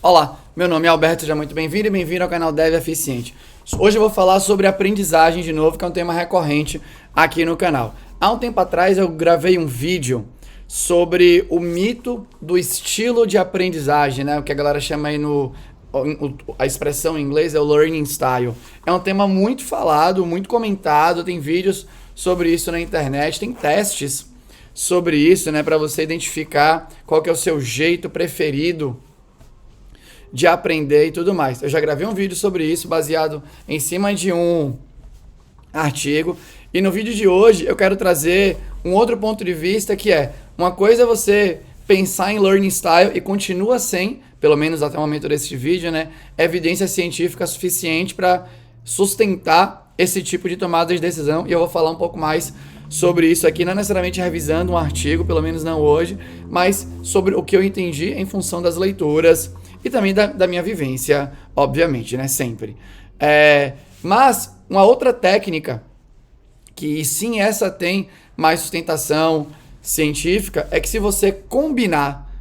Olá, meu nome é Alberto, seja muito bem-vindo e bem-vindo ao canal Dev Eficiente. Hoje eu vou falar sobre aprendizagem de novo, que é um tema recorrente aqui no canal. Há um tempo atrás eu gravei um vídeo sobre o mito do estilo de aprendizagem, né? O que a galera chama aí a expressão em inglês é o learning style. É um tema muito falado, muito comentado, tem vídeos sobre isso na internet, tem testes sobre isso, né? Para você identificar qual que é o seu jeito preferido de aprender e tudo mais. Eu já gravei um vídeo sobre isso, baseado em cima de um artigo. E no vídeo de hoje eu quero trazer um outro ponto de vista, que é uma coisa é você pensar em learning style e continua sem, pelo menos até o momento desse vídeo, né, evidência científica suficiente para sustentar esse tipo de tomada de decisão. E eu vou falar um pouco mais sobre isso aqui, não necessariamente revisando um artigo, pelo menos não hoje, mas sobre o que eu entendi em função das leituras e também da minha vivência, obviamente, né? Sempre. Mas uma outra técnica, que sim, essa tem mais sustentação científica, é que se você combinar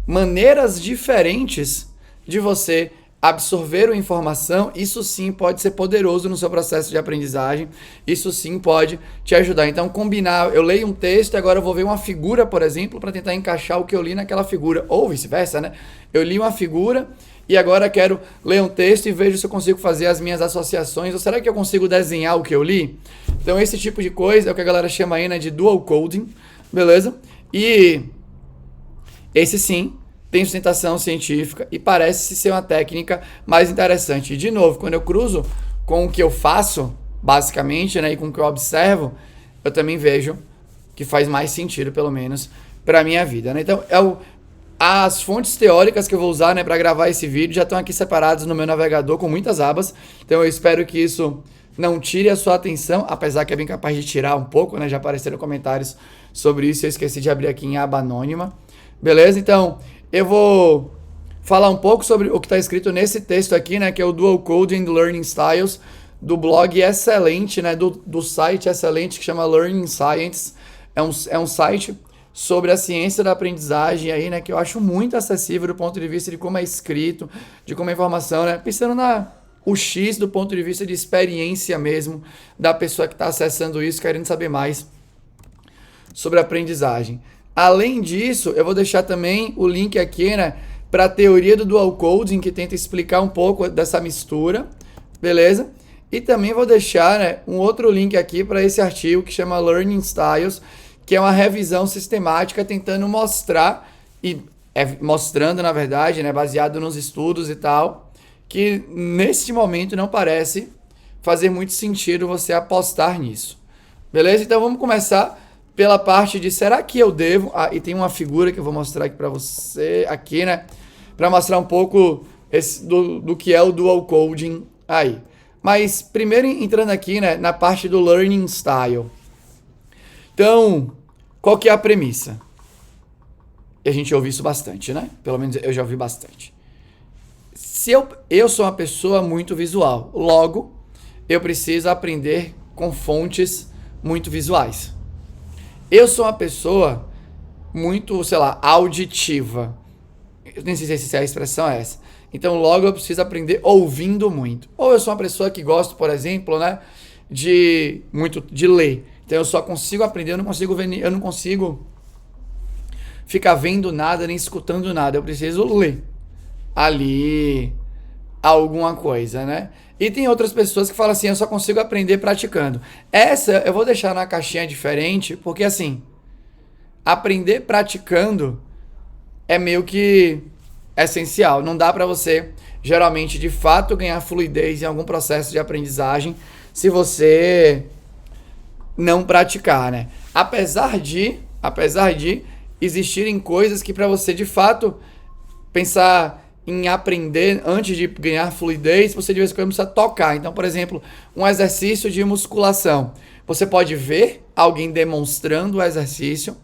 maneiras diferentes de você absorver a informação, isso sim pode ser poderoso no seu processo de aprendizagem, isso sim pode te ajudar. Então, combinar, eu leio um texto e agora eu vou ver uma figura, por exemplo, para tentar encaixar o que eu li naquela figura, ou vice-versa, né? Eu li uma figura e agora quero ler um texto e vejo se eu consigo fazer as minhas associações, ou será que eu consigo desenhar o que eu li? Então, esse tipo de coisa é o que a galera chama aí, né, de dual coding, beleza? E esse sim tem sustentação científica e parece ser uma técnica mais interessante. E, de novo, quando eu cruzo com o que eu faço, basicamente, né, e com o que eu observo, eu também vejo que faz mais sentido, pelo menos, para a minha vida, né? Então, as fontes teóricas que eu vou usar, né, para gravar esse vídeo já estão aqui separadas no meu navegador com muitas abas. Então, eu espero que isso não tire a sua atenção, apesar que é bem capaz de tirar um pouco, né? Já apareceram comentários sobre isso, eu esqueci de abrir aqui em aba anônima. Beleza? Então, eu vou falar um pouco sobre o que está escrito nesse texto aqui, né, que é o Dual Coding Learning Styles, do blog excelente, né, do site excelente que chama Learning Science. É um site sobre a ciência da aprendizagem aí, né, que eu acho muito acessível do ponto de vista de como é escrito, de como é informação, né, pensando o X do ponto de vista de experiência mesmo da pessoa que está acessando isso, querendo saber mais sobre a aprendizagem. Além disso, eu vou deixar também o link aqui, né, para a teoria do dual coding, que tenta explicar um pouco dessa mistura, beleza? E também vou deixar, né, um outro link aqui para esse artigo que chama Learning Styles, que é uma revisão sistemática tentando mostrar, mostrando, na verdade, né, baseado nos estudos e tal, que neste momento não parece fazer muito sentido você apostar nisso. Beleza? Então vamos começar pela parte de será que eu devo... e tem uma figura que eu vou mostrar aqui para você, aqui, né? Para mostrar um pouco do que é o dual coding aí. Mas primeiro entrando aqui, né, na parte do learning style. Então, qual que é a premissa? E a gente ouve isso bastante, né? Pelo menos eu já ouvi bastante. Se eu sou uma pessoa muito visual, logo eu preciso aprender com fontes muito visuais. Eu sou uma pessoa muito, sei lá, auditiva. Eu nem sei se a expressão é essa. Então, logo eu preciso aprender ouvindo muito. Ou eu sou uma pessoa que gosta, por exemplo, né, de ler. Então, eu só consigo aprender, eu não consigo ficar vendo nada, nem escutando nada. Eu preciso ler ali alguma coisa, né? E tem outras pessoas que falam assim, eu só consigo aprender praticando. Essa eu vou deixar na caixinha diferente, porque assim, aprender praticando é meio que essencial. Não dá pra você, geralmente, de fato, ganhar fluidez em algum processo de aprendizagem se você não praticar, né? Apesar de existirem coisas que para você, de fato, pensar em aprender antes de ganhar fluidez, você de vez em quando precisa tocar. Então, por exemplo, um exercício de musculação. Você pode ver alguém demonstrando o exercício,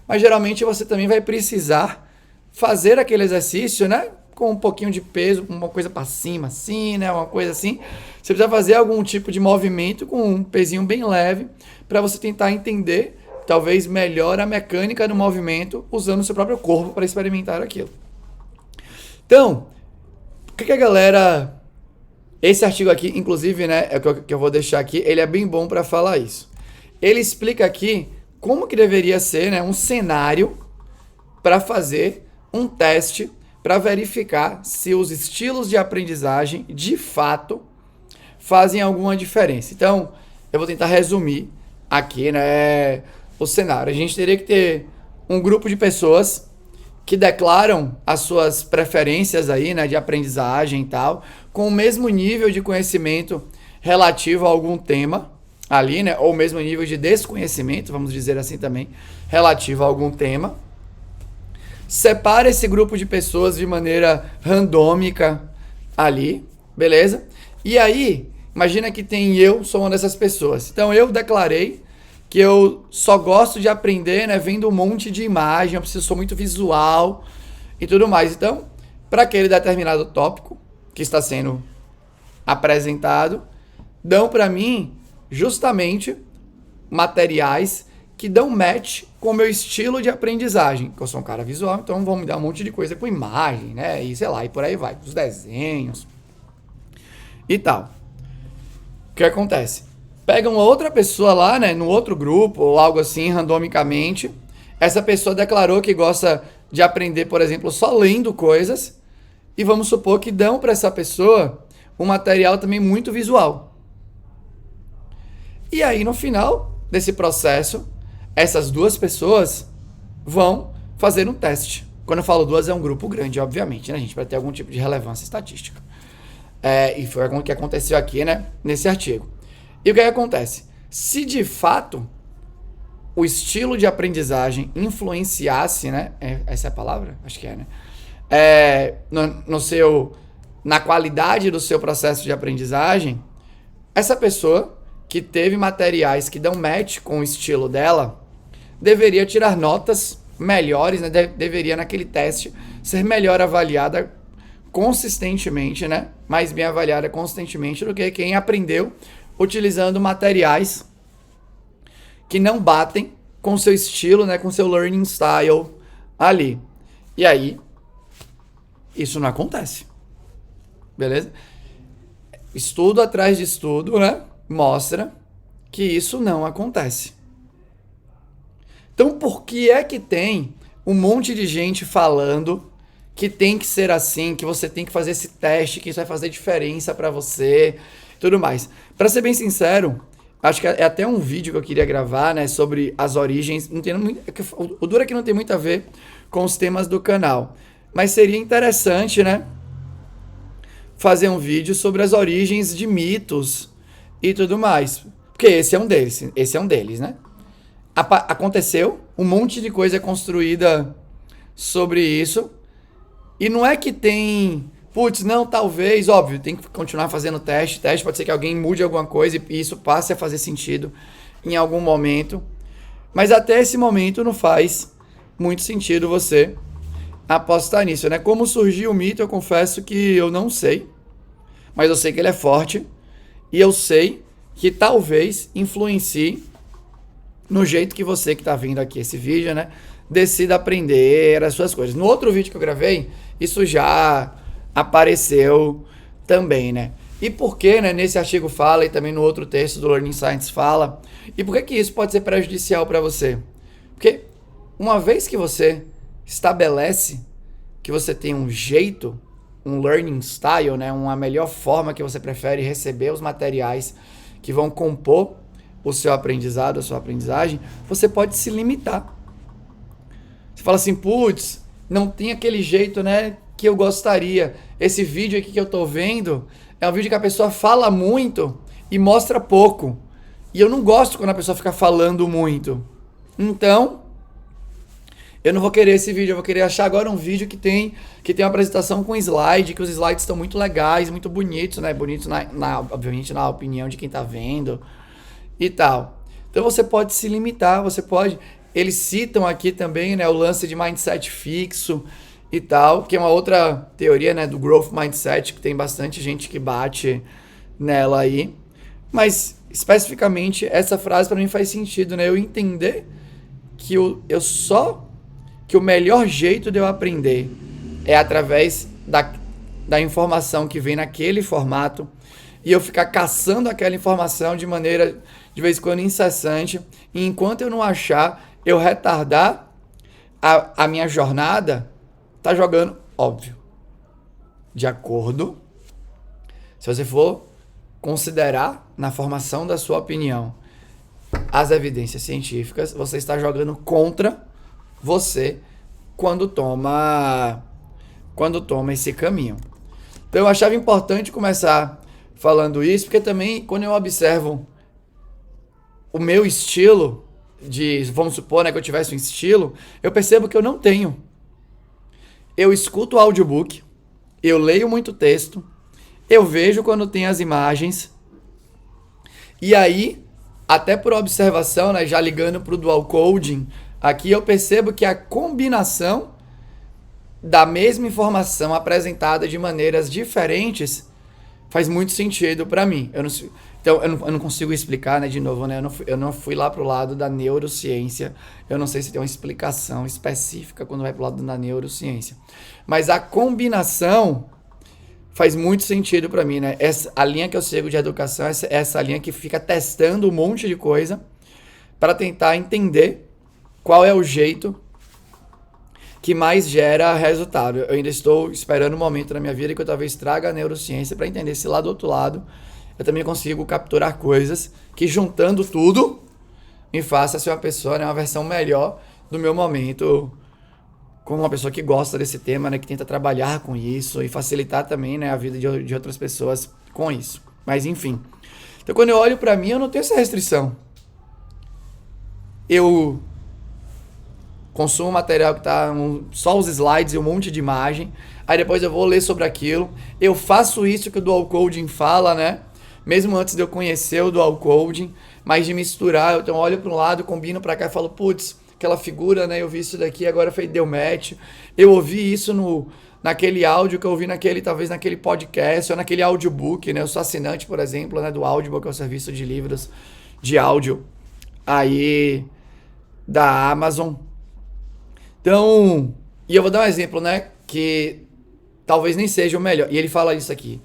mas geralmente você também vai precisar fazer aquele exercício, né? Com um pouquinho de peso, uma coisa para cima, assim, né? Uma coisa assim. Você precisa fazer algum tipo de movimento com um pezinho bem leve para você tentar entender, talvez melhor, a mecânica do movimento usando o seu próprio corpo para experimentar aquilo. Então, que a galera... Esse artigo aqui, inclusive, né, é o que eu vou deixar aqui, ele é bem bom para falar isso. Ele explica aqui como que deveria ser, né, um cenário para fazer um teste para verificar se os estilos de aprendizagem, de fato, fazem alguma diferença. Então, eu vou tentar resumir aqui, né, o cenário. A gente teria que ter um grupo de pessoas que declaram as suas preferências aí, né, de aprendizagem e tal, com o mesmo nível de conhecimento relativo a algum tema ali, né, ou o mesmo nível de desconhecimento, vamos dizer assim também, relativo a algum tema. Separa esse grupo de pessoas de maneira randômica ali, beleza? E aí, imagina que eu sou uma dessas pessoas. Então eu declarei que eu só gosto de aprender, né, vendo um monte de imagem, eu sou muito visual e tudo mais. Então, para aquele determinado tópico que está sendo apresentado, dão para mim justamente materiais que dão match com o meu estilo de aprendizagem. Eu sou um cara visual, então vão me dar um monte de coisa com imagem, né, e sei lá, e por aí vai, os desenhos e tal. O que acontece? Pega uma outra pessoa lá, né, no outro grupo ou algo assim, randomicamente. Essa pessoa declarou que gosta de aprender, por exemplo, só lendo coisas. E vamos supor que dão para essa pessoa um material também muito visual. E aí, no final desse processo, essas duas pessoas vão fazer um teste. Quando eu falo duas, é um grupo grande, obviamente, né, gente, para ter algum tipo de relevância estatística. E foi o que aconteceu aqui, né, nesse artigo. E o que acontece? Se de fato o estilo de aprendizagem influenciasse, né? Essa é a palavra? Acho que é, né? Na qualidade do seu processo de aprendizagem, essa pessoa que teve materiais que dão match com o estilo dela deveria tirar notas melhores, né? Deveria, naquele teste, ser melhor avaliada consistentemente, né? Mais bem avaliada consistentemente do que quem aprendeu utilizando materiais que não batem com seu estilo, né, com seu learning style ali. E aí, isso não acontece. Beleza? Estudo atrás de estudo, né, mostra que isso não acontece. Então, por que é que tem um monte de gente falando que tem que ser assim, que você tem que fazer esse teste, que isso vai fazer diferença para você, tudo mais? Para ser bem sincero, acho que é até um vídeo que eu queria gravar, né, sobre as origens. Não tem muito, o duro é que não tem muito a ver com os temas do canal, mas seria interessante, né, fazer um vídeo sobre as origens de mitos e tudo mais, porque esse é um deles, né? Aconteceu, um monte de coisa é construída sobre isso, e não é que tem... Putz, não, talvez, óbvio, tem que continuar fazendo teste, pode ser que alguém mude alguma coisa e isso passe a fazer sentido em algum momento, mas até esse momento não faz muito sentido você apostar nisso, né? Como surgiu o mito, eu confesso que eu não sei, mas eu sei que ele é forte e eu sei que talvez influencie no jeito que você que está vendo aqui esse vídeo, né, decida aprender as suas coisas. No outro vídeo que eu gravei, isso já apareceu também, né? E por que, né, nesse artigo fala e também no outro texto do Learning Science fala, e por que isso pode ser prejudicial para você? Porque uma vez que você estabelece que você tem um jeito, um learning style, né, uma melhor forma que você prefere receber os materiais que vão compor o seu aprendizado, a sua aprendizagem, você pode se limitar. Você fala assim, putz, não tem aquele jeito, né, que eu gostaria. Esse vídeo aqui que eu tô vendo é um vídeo que a pessoa fala muito e mostra pouco. E eu não gosto quando a pessoa fica falando muito. Então, eu não vou querer esse vídeo, eu vou querer achar agora um vídeo que tem uma apresentação com slide, que os slides estão muito legais, muito bonitos, né? Bonitos, obviamente, na opinião de quem tá vendo e tal. Então, você pode se limitar, você pode... Eles citam aqui também, né, o lance de mindset fixo e tal, que é uma outra teoria, né, do growth mindset, que tem bastante gente que bate nela aí. Mas, especificamente, essa frase para mim faz sentido, né? Eu entender que que o melhor jeito de eu aprender é através da informação que vem naquele formato e eu ficar caçando aquela informação de maneira, de vez em quando, incessante, e enquanto eu não achar, eu retardar a minha jornada, tá jogando, óbvio, de acordo, se você for considerar na formação da sua opinião as evidências científicas, você está jogando contra você quando toma esse caminho. Então eu achava importante começar falando isso, porque também quando eu observo o meu estilo, vamos supor, né, que eu tivesse um estilo, eu percebo que eu não tenho. Eu escuto o audiobook, eu leio muito texto, eu vejo quando tem as imagens, e aí, até por observação, né, já ligando para o dual coding, aqui eu percebo que a combinação da mesma informação apresentada de maneiras diferentes faz muito sentido para mim. Então, eu não consigo explicar, né, de novo, né, eu não fui lá pro lado da neurociência, eu não sei se tem uma explicação específica quando vai pro lado da neurociência, mas a combinação faz muito sentido para mim, né, a linha que eu sigo de educação, essa linha que fica testando um monte de coisa para tentar entender qual é o jeito que mais gera resultado. Eu ainda estou esperando um momento na minha vida que eu talvez traga a neurociência para entender se lá do outro lado eu também consigo capturar coisas que, juntando tudo, me faça ser uma pessoa, né, uma versão melhor do meu momento, como uma pessoa que gosta desse tema, né, que tenta trabalhar com isso e facilitar também, né, a vida de outras pessoas com isso. Mas enfim. Então quando eu olho para mim, eu não tenho essa restrição. Eu consumo material que tá só os slides e um monte de imagem, aí depois eu vou ler sobre aquilo, eu faço isso que o dual coding fala, né? Mesmo antes de eu conhecer o dual coding, mas de misturar, então eu olho para um lado, combino para cá e falo, putz, aquela figura, né? Eu vi isso daqui, agora deu match. Eu ouvi isso naquele áudio que eu ouvi talvez naquele podcast ou naquele audiobook, né? Eu sou assinante, por exemplo, né, do Audible, que é o serviço de livros de áudio aí da Amazon. Então, e eu vou dar um exemplo, né, que talvez nem seja o melhor. E ele fala isso aqui,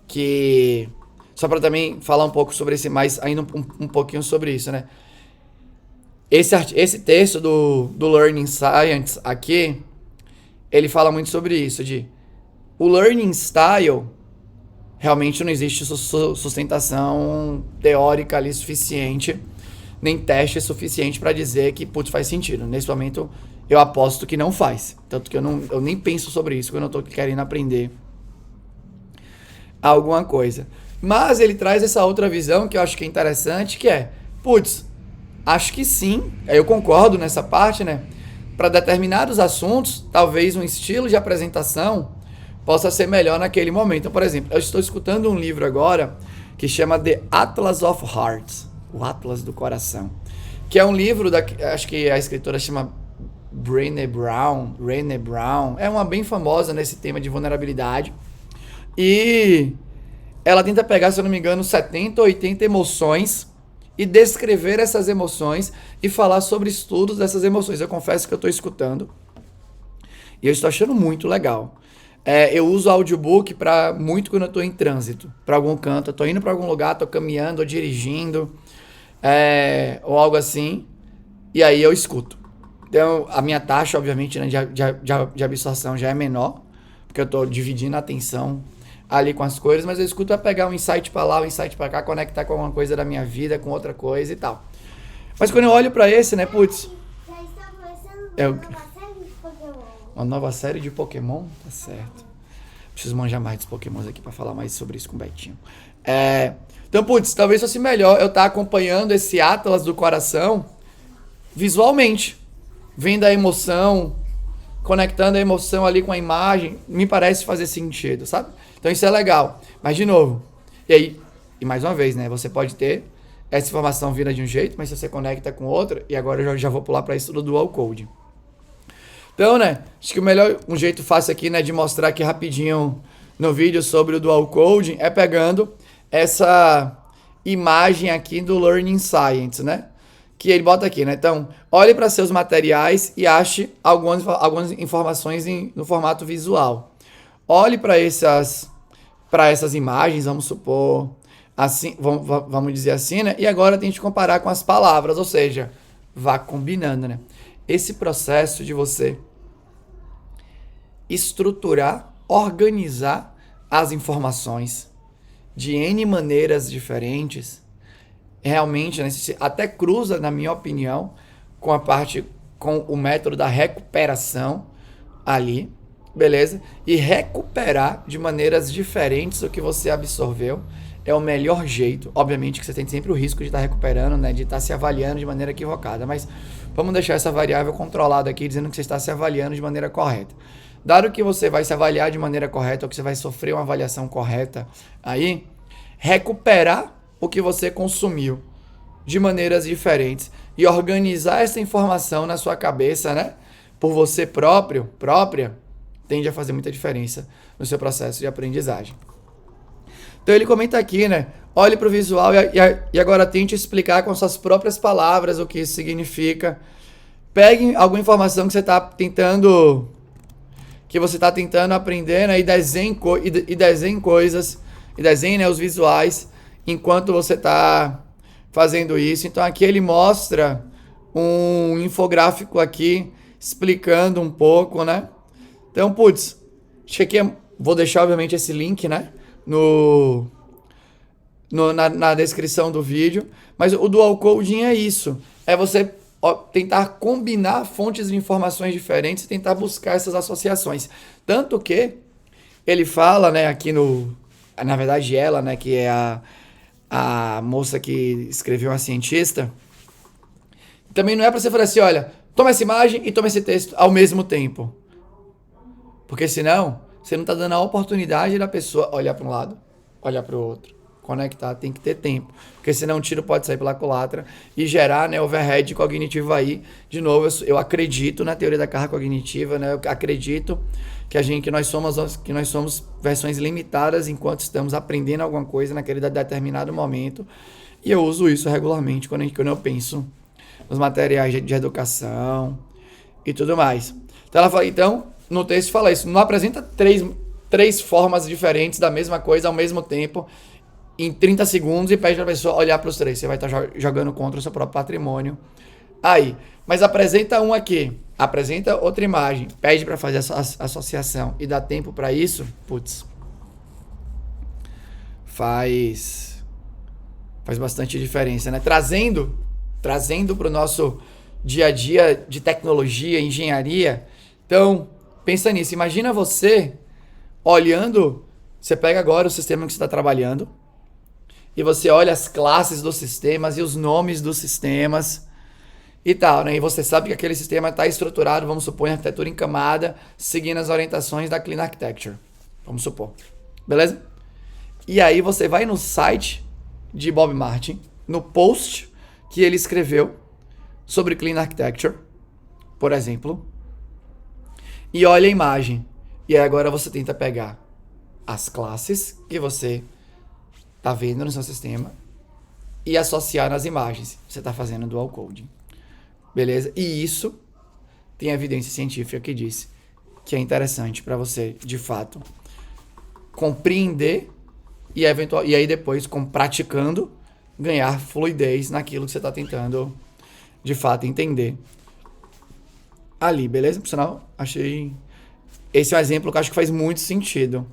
que só para também falar um pouco sobre ainda um pouquinho sobre isso, né? Esse texto do Learning Science aqui, ele fala muito sobre isso, o learning style, realmente não existe sustentação teórica ali suficiente, nem teste suficiente para dizer que, putz, faz sentido. Nesse momento, eu aposto que não faz. Tanto que eu nem penso sobre isso quando eu tô querendo aprender alguma coisa. Mas ele traz essa outra visão que eu acho que é interessante, que é, putz, acho que sim, eu concordo nessa parte, né? Para determinados assuntos, talvez um estilo de apresentação possa ser melhor naquele momento. Então, por exemplo, eu estou escutando um livro agora que chama The Atlas of Hearts, o Atlas do Coração, que é um livro, acho que a escritora chama Brené Brown, é uma bem famosa nesse tema de vulnerabilidade, e ela tenta pegar, se eu não me engano, 70 ou 80 emoções e descrever essas emoções e falar sobre estudos dessas emoções. Eu confesso que eu estou escutando e eu estou achando muito legal. Eu uso o audiobook muito quando eu estou em trânsito, para algum canto, eu estou indo para algum lugar, estou caminhando ou dirigindo, ou algo assim, e aí eu escuto. Então, a minha taxa, obviamente, né, de absorção já é menor, porque eu estou dividindo a atenção ali com as coisas, mas eu escuto para pegar um insight para lá, um insight para cá, conectar com alguma coisa da minha vida, com outra coisa e tal. Mas quando eu olho para esse, né, putz... Já está começando uma nova série de Pokémon? Uma nova série de Pokémon? Tá certo. Preciso manjar mais dos Pokémons aqui para falar mais sobre isso com o Betinho. Então, putz, talvez fosse melhor eu estar acompanhando esse Atlas do Coração visualmente, vendo a emoção, conectando a emoção ali com a imagem, me parece fazer sentido, sabe? Então isso é legal. Mas, de novo, e mais uma vez, né? Você pode ter essa informação vinda de um jeito, mas se você conecta com outra, e agora eu já vou pular para isso do dual code. Então, né? Acho que um jeito fácil aqui, né, de mostrar aqui rapidinho no vídeo sobre o dual coding é pegando essa imagem aqui do Learning Science, né? Que ele bota aqui, né? Então, olhe para seus materiais e ache algumas informações no formato visual. olhe para essas imagens, vamos supor, assim, vamos dizer assim, né? E agora tente comparar com as palavras, ou seja, vá combinando, né? Esse processo de você estruturar, organizar as informações de N maneiras diferentes, realmente, né, até cruza, na minha opinião, com o método da recuperação ali, beleza? E recuperar de maneiras diferentes o que você absorveu é o melhor jeito. Obviamente que você tem sempre o risco de estar recuperando, né, de estar se avaliando de maneira equivocada, mas vamos deixar essa variável controlada aqui, dizendo que você está se avaliando de maneira correta. Dado que você vai se avaliar de maneira correta, ou que você vai sofrer uma avaliação correta aí, recuperar o que você consumiu de maneiras diferentes e organizar essa informação na sua cabeça, né, por você própria, tende a fazer muita diferença no seu processo de aprendizagem. Então ele comenta aqui, né, olhe para o visual e agora tente explicar com suas próprias palavras o que isso significa. Pegue alguma informação que você está tentando aprender, né, e desenhe coisas, e desenhe, né, os visuais enquanto você está fazendo isso. Então aqui ele mostra um infográfico aqui explicando um pouco, né? Então, vou deixar obviamente esse link, né, na descrição do vídeo, mas o dual coding é isso, é você tentar combinar fontes de informações diferentes e tentar buscar essas associações. Tanto que ele fala, né, aqui na verdade ela, né, que é a moça que escreveu, a cientista, também não é para você falar assim, olha, toma essa imagem e toma esse texto ao mesmo tempo. Porque senão, você não está dando a oportunidade da pessoa olhar para um lado, olhar para o outro, conectar, tem que ter tempo. Porque senão o tiro pode sair pela culatra e gerar, né, overhead cognitivo aí. De novo, eu acredito na teoria da carga cognitiva, né? Eu acredito que nós somos versões limitadas enquanto estamos aprendendo alguma coisa naquele determinado momento. E eu uso isso regularmente quando eu penso nos materiais de educação e tudo mais. Então, ela fala, no texto fala isso, não apresenta três formas diferentes da mesma coisa ao mesmo tempo em 30 segundos e pede para a pessoa olhar para os três. Você vai estar jogando contra o seu próprio patrimônio aí. Mas apresenta um aqui, apresenta outra imagem, pede para fazer essa associação e dá tempo para isso, faz bastante diferença, né? Trazendo para o nosso dia a dia de tecnologia, engenharia. Então, pensa nisso. Imagina você olhando, você pega agora o sistema que você está trabalhando e você olha as classes dos sistemas e os nomes dos sistemas e tal, né? E você sabe que aquele sistema está estruturado, vamos supor, em arquitetura em camada, seguindo as orientações da Clean Architecture. Vamos supor. Beleza? E aí você vai no site de Bob Martin, no post que ele escreveu sobre Clean Architecture, por exemplo, e olha a imagem. E aí agora você tenta pegar as classes que você está vendo no seu sistema e associar nas imagens. Você está fazendo dual coding. Beleza? E isso tem evidência científica que diz que é interessante para você, de fato, compreender e aí depois, praticando, ganhar fluidez naquilo que você está tentando, de fato, entender ali, beleza? Por sinal, achei... Esse é um exemplo que eu acho que faz muito sentido.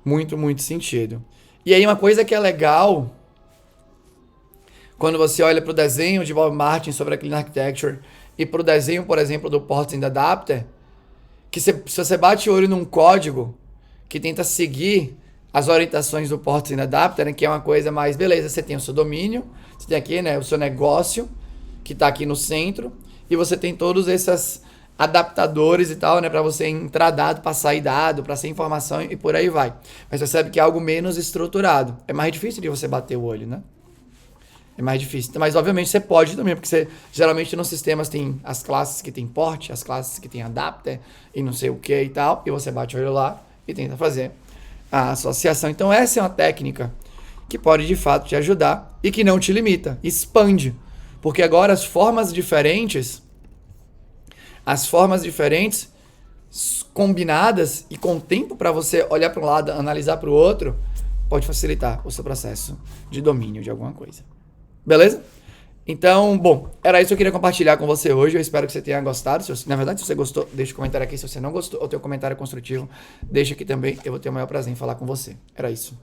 Muito, muito sentido. E aí uma coisa que é legal, quando você olha para o desenho de Bob Martin sobre a Clean Architecture e para o desenho, por exemplo, do Ports and Adapter, que se você bate o olho num código que tenta seguir as orientações do Ports and Adapter, né, que é uma coisa mais, beleza, você tem o seu domínio, você tem aqui, né, o seu negócio, que está aqui no centro, e você tem todos esses adaptadores e tal, né, para você entrar dado, para sair dado, para ser informação e por aí vai. Mas você percebe que é algo menos estruturado. É mais difícil de você bater o olho, né? É mais difícil. Mas, obviamente, você pode também, porque você, geralmente nos sistemas tem as classes que tem port, as classes que tem adapter e não sei o que e tal, e você bate o olho lá e tenta fazer a associação. Então, essa é uma técnica que pode, de fato, te ajudar e que não te limita, expande. Porque agora as formas diferentes combinadas e com tempo para você olhar para um lado, analisar para o outro, pode facilitar o seu processo de domínio de alguma coisa. Beleza? Então, bom, era isso que eu queria compartilhar com você hoje. Eu espero que você tenha gostado. Na verdade, se você gostou, deixa um comentário aqui. Se você não gostou ou tem um comentário construtivo, deixa aqui também. Eu vou ter o maior prazer em falar com você. Era isso.